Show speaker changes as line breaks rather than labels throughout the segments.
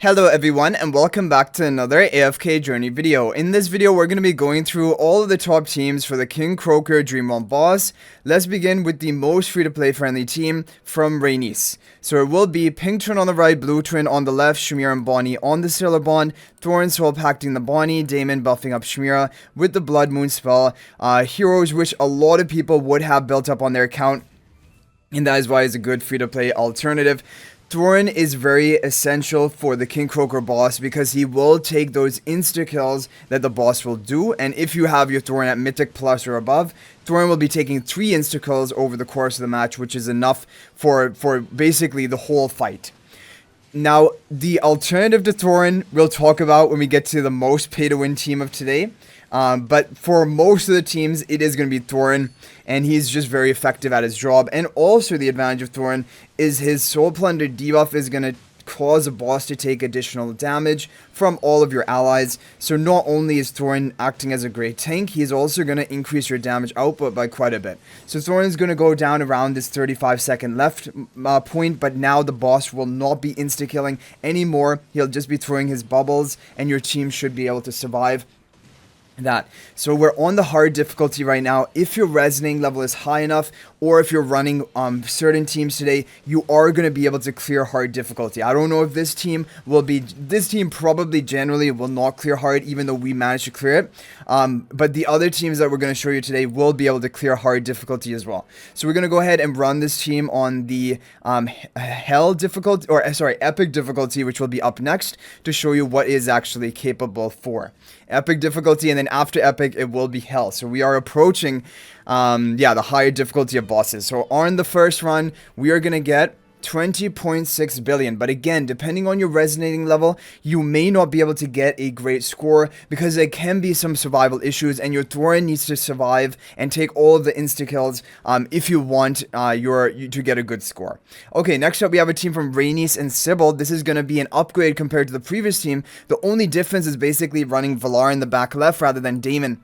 Hello everyone and welcome back to another AFK journey video. In this video we're going to be going through all of the top teams for the King Croaker Dream 1 boss. Let's begin with the most free to play friendly team from Rhaenys. So it will be Pink Twin on the right, Blue Twin on the left, Shamira and Bonnie on the Sailor Bond, Thorin Soul Pacting the Bonnie, Damon buffing up Shamira with the Blood Moon spell. Heroes which a lot of people would have built up on their account, and that is why it's a good free to play alternative. Thorin is very essential for the King Croaker boss because he will take those insta-kills that the boss will do, and if you have your Thorin at Mythic Plus or above, Thorin will be taking 3 insta-kills over the course of the match, which is enough for basically the whole fight. Now, the alternative to Thorin we'll talk about when we get to the most pay-to-win team of today. But for most of the teams, it is going to be Thorin, and he's just very effective at his job. And also the advantage of Thorin is his Soul Plunder debuff is going to cause a boss to take additional damage from all of your allies. So not only is Thorin acting as a great tank, he's also going to increase your damage output by quite a bit. So Thorin's going to go down around this 35-second left point, but now the boss will not be insta-killing anymore. He'll just be throwing his bubbles, and your team should be able to survive that. So we're on the hard difficulty right now. If your resonating level is high enough, or if you're running certain teams today, you are going to be able to clear hard difficulty. I don't know if this team probably generally will not clear hard, even though we managed to clear it. But the other teams that we're going to show you today will be able to clear hard difficulty as well. So we're going to go ahead and run this team on the hell difficulty, or sorry, epic difficulty, which will be up next to show you what is actually capable for epic difficulty, and then after epic it will be hell. So we are approaching the higher difficulty of bosses. So on the first run we are gonna get 20.6 billion, but again, depending on your resonating level, you may not be able to get a great score because there can be some survival issues, and your Thorin needs to survive and take all of the insta-kills if you want to get a good score. Okay, next up we have a team from Rhaenys and Sybil. This is going to be an upgrade compared to the previous team. The only difference is basically running Valar in the back left rather than Damon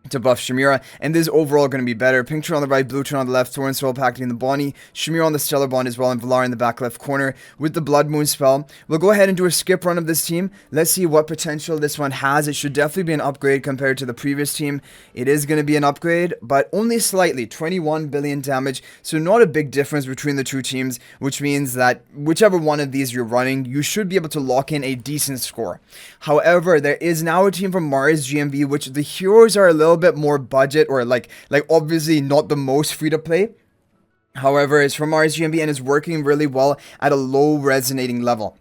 to buff Shamira, and this is overall going to be better. Pink Twin on the right, Blue Twin on the left, Thorin Soul Pacting the Bonnie, Shamira on the Stellar Bond as well, and Valar in the back left corner with the Blood Moon spell. We'll go ahead and do a skip run of this team. Let's see what potential this one has. It should definitely be an upgrade compared to the previous team. It is going to be an upgrade, but only slightly. 21 billion damage, so not a big difference between the two teams, which means that whichever one of these you're running, you should be able to lock in a decent score. However, there is now a team from Mars GMV, which the heroes are a little bit more budget, or like obviously not the most free to play. However, it's from Mars GMV and is working really well at a low resonating level.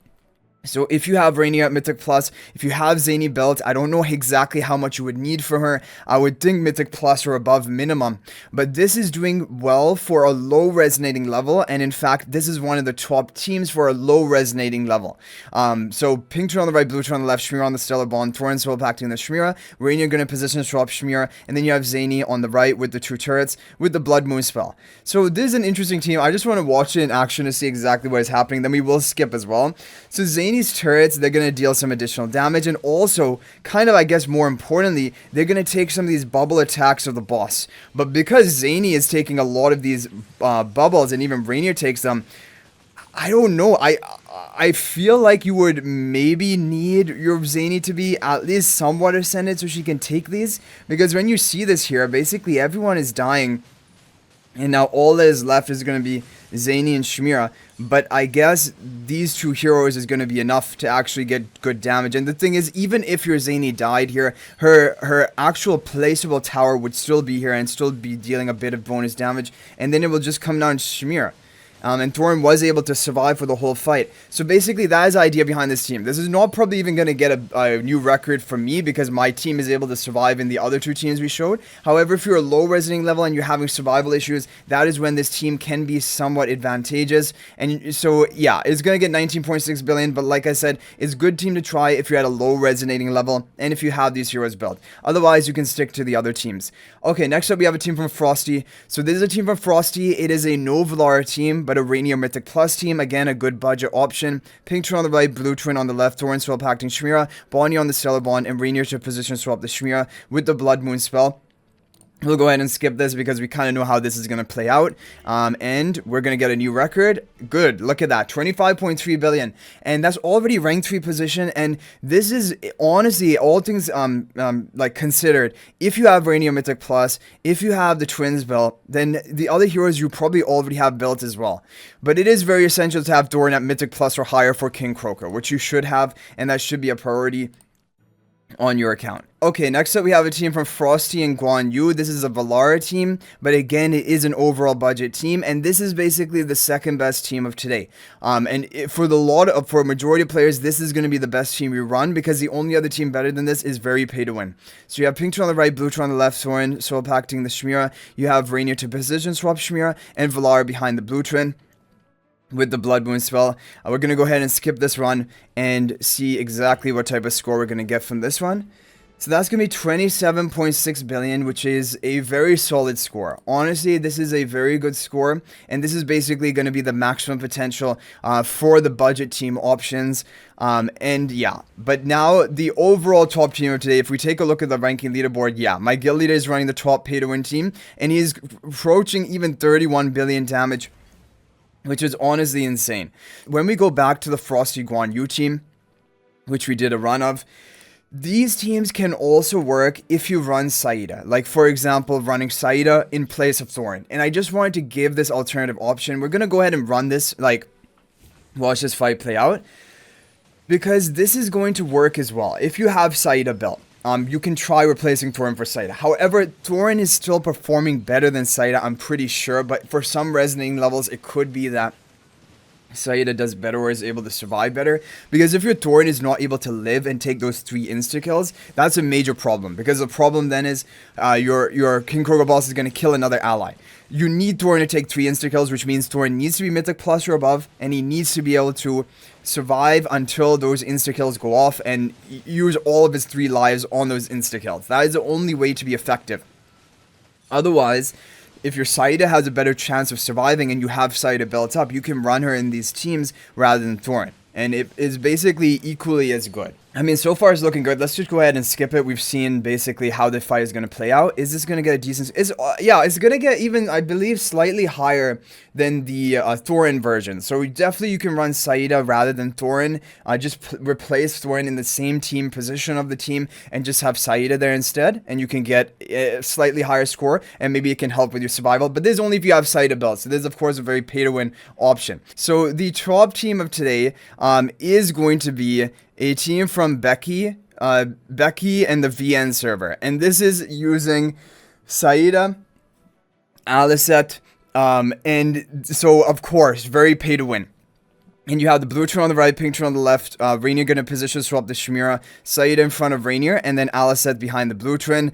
So if you have Rhaenyra at Mythic Plus, if you have Zany built, I don't know exactly how much you would need for her. I would think Mythic Plus or above minimum. But this is doing well for a low resonating level, and in fact, this is one of the top teams for a low resonating level. So Pink Twin on the right, Blue Twin on the left, Shamira on the Stellar Bond, Thorin Soul Pacting the Shamira, Rhaenyra going to position swap Shamira, and then you have Zany on the right with the 2 turrets with the Blood Moon spell. So this is an interesting team. I just want to watch it in action to see exactly what is happening. Then we will skip as well. So Zany's turrets, they're going to deal some additional damage, and also, kind of I guess more importantly, they're going to take some of these bubble attacks of the boss. But because Zany is taking a lot of these bubbles, and even Rhaenyra takes them, I don't know, I feel like you would maybe need your Zany to be at least somewhat ascended so she can take these, because when you see this here, basically everyone is dying, and now all that is left is going to be Zany and Shamira. But I guess these 2 heroes is going to be enough to actually get good damage. And the thing is, even if your Zany died here, her actual placeable tower would still be here and still be dealing a bit of bonus damage. And then it will just come down to Shamira. And Thorin was able to survive for the whole fight. So basically, that is the idea behind this team. This is not probably even going to get a new record for me, because my team is able to survive in the other 2 teams we showed. However, if you're a low resonating level and you're having survival issues, that is when this team can be somewhat advantageous. And so, yeah, it's going to get 19.6 billion, but like I said, it's a good team to try if you're at a low resonating level and if you have these heroes built. Otherwise, you can stick to the other teams. Okay, next up we have a team from Frosty. So this is a team from Frosty. It is a no Valar team, but a Rhaenyra Mythic Plus team. Again, a good budget option. Pink Twin on the right, Blue Twin on the left, Thorin Soul Pacting Shamira, Bonnie on the Stellar Bond, and Rhaenyra to position swap the Shamira with the Blood Moon spell. We'll go ahead and skip this because we kind of know how this is going to play out. And we're going to get a new record. Good. Look at that. 25.3 billion. And that's already rank 3 position. And this is honestly, all things like considered, if you have Rainier Mythic Plus, if you have the Twins belt, then the other heroes you probably already have built as well. But it is very essential to have Thorin at Mythic Plus or higher for King Croaker, which you should have. And that should be a priority on your account. Okay, next up we have a team from Frosty and Guan Yu. This is a Valara team, but again, it is an overall budget team, and this is basically the second best team of today. For a majority of players, this is going to be the best team you run, because the only other team better than this is very pay to win. So you have Pink on the right, Blue on the left, Thorin soul pacting the Chimera. You have Rainier to position swap Chimera, and Valara behind the Blue Twin with the Blood Moon spell. We're going to go ahead and skip this run and see exactly what type of score we're going to get from this one. So that's going to be 27.6 billion, which is a very solid score. Honestly, this is a very good score, and this is basically going to be the maximum potential for the budget team options. And yeah, but now the overall top team of today, if we take a look at the ranking leaderboard, yeah, my guild leader is running the top pay-to-win team, and he's approaching even 31 billion damage, which is honestly insane. When we go back to the Frosty Guan Yu team, which we did a run of, these teams can also work if you run Saida. Like, for example, running Saida in place of Thorin. And I just wanted to give this alternative option. We're going to go ahead and run this, like, watch this fight play out, because this is going to work as well. If you have Saida built, you can try replacing Thorin for Saida. However, Thorin is still performing better than Saida, I'm pretty sure. But for some resonating levels, it could be that Saida does better or is able to survive better. Because if your Thorin is not able to live and take those 3 insta-kills, that's a major problem. Because the problem then is your King Croaker boss is going to kill another ally. You need Thorin to take 3 insta-kills, which means Thorin needs to be Mythic Plus or above, and he needs to be able to survive until those insta-kills go off and use all of his 3 lives on those insta-kills. That is the only way to be effective. Otherwise, if your Saida has a better chance of surviving and you have Saida built up, you can run her in these teams rather than Thorin. And it is basically equally as good. I mean, so far it's looking good. Let's just go ahead and skip it. We've seen basically how the fight is going to play out. Is this going to get a decent... yeah, it's going to get even, I believe, slightly higher than the Thorin version. So definitely you can run Saida rather than Thorin. Just replace Thorin in the same team position of the team and just have Saida there instead. And you can get a slightly higher score, and maybe it can help with your survival. But this is only if you have Saida built. So this is, of course, a very pay-to-win option. So the top team of today is going to be a team from Becky and the VN server. And this is using Saida, Alicet, and so, of course, very pay to win. And you have the blue turn on the right, pink turn on the left. Rainier going to position swap the Chimera. Saida in front of Rainier, and then Alicet behind the blue twin.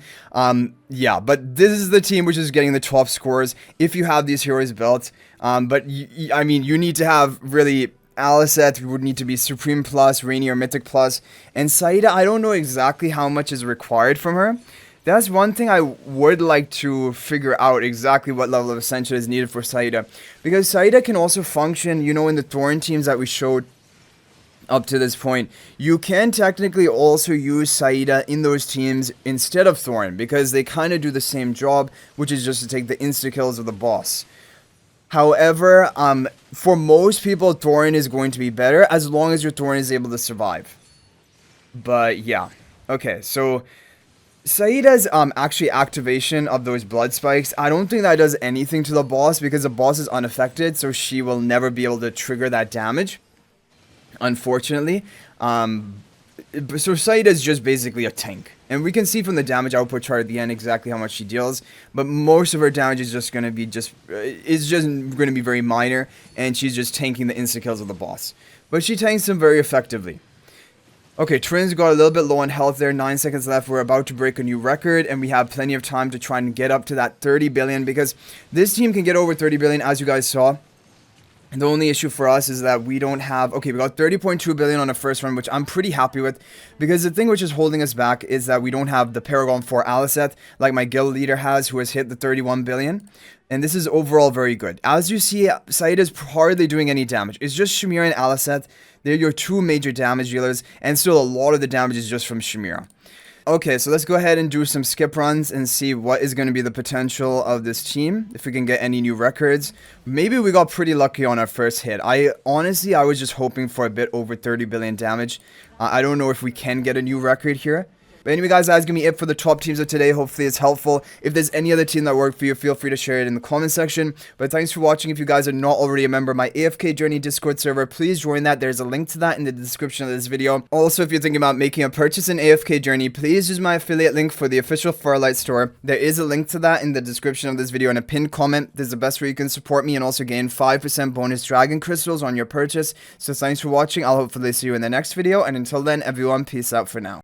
Yeah, but this is the team which is getting the top scores if you have these heroes built. But, I mean, you need to have really... Alicet would need to be Supreme Plus, Rainier Mythic Plus, and Saida, I don't know exactly how much is required from her. That's one thing I would like to figure out, exactly what level of Ascension is needed for Saida. Because Saida can also function, you know, in the Thorin teams that we showed up to this point. You can technically also use Saida in those teams instead of Thorin, because they kind of do the same job, which is just to take the insta-kills of the boss. However, for most people, Thorin is going to be better as long as your Thorin is able to survive. But yeah. Okay, so Saida's actually activation of those blood spikes, I don't think that does anything to the boss because the boss is unaffected, so she will never be able to trigger that damage, unfortunately. So Saida is just basically a tank. And we can see from the damage output chart at the end exactly how much she deals. But most of her damage is just going to be going to be very minor. And she's just tanking the insta-kills of the boss. But she tanks them very effectively. Okay, Twins got a little bit low on health there. 9 seconds left. We're about to break a new record. And we have plenty of time to try and get up to that 30 billion. Because this team can get over 30 billion, as you guys saw. The only issue for us is that we don't have... Okay, we got 30.2 billion on the first run, which I'm pretty happy with. Because the thing which is holding us back is that we don't have the Paragon 4 Alicet, like my guild leader has, who has hit the 31 billion. And this is overall very good. As you see, Saida is hardly doing any damage. It's just Chimera and Alicet. They're your 2 major damage dealers. And still, a lot of the damage is just from Chimera. Okay, so let's go ahead and do some skip runs and see what is going to be the potential of this team. If we can get any new records. Maybe we got pretty lucky on our first hit. I was just hoping for a bit over 30 billion damage. I don't know if we can get a new record here. But anyway, guys, that's going to be it for the top teams of today. Hopefully it's helpful. If there's any other team that worked for you, feel free to share it in the comment section. But thanks for watching. If you guys are not already a member of my AFK Journey Discord server, please join that. There's a link to that in the description of this video. Also, if you're thinking about making a purchase in AFK Journey, please use my affiliate link for the official Farlight store. There is a link to that in the description of this video in a pinned comment. This is the best way you can support me and also gain 5% bonus dragon crystals on your purchase. So thanks for watching. I'll hopefully see you in the next video. And until then, everyone, peace out for now.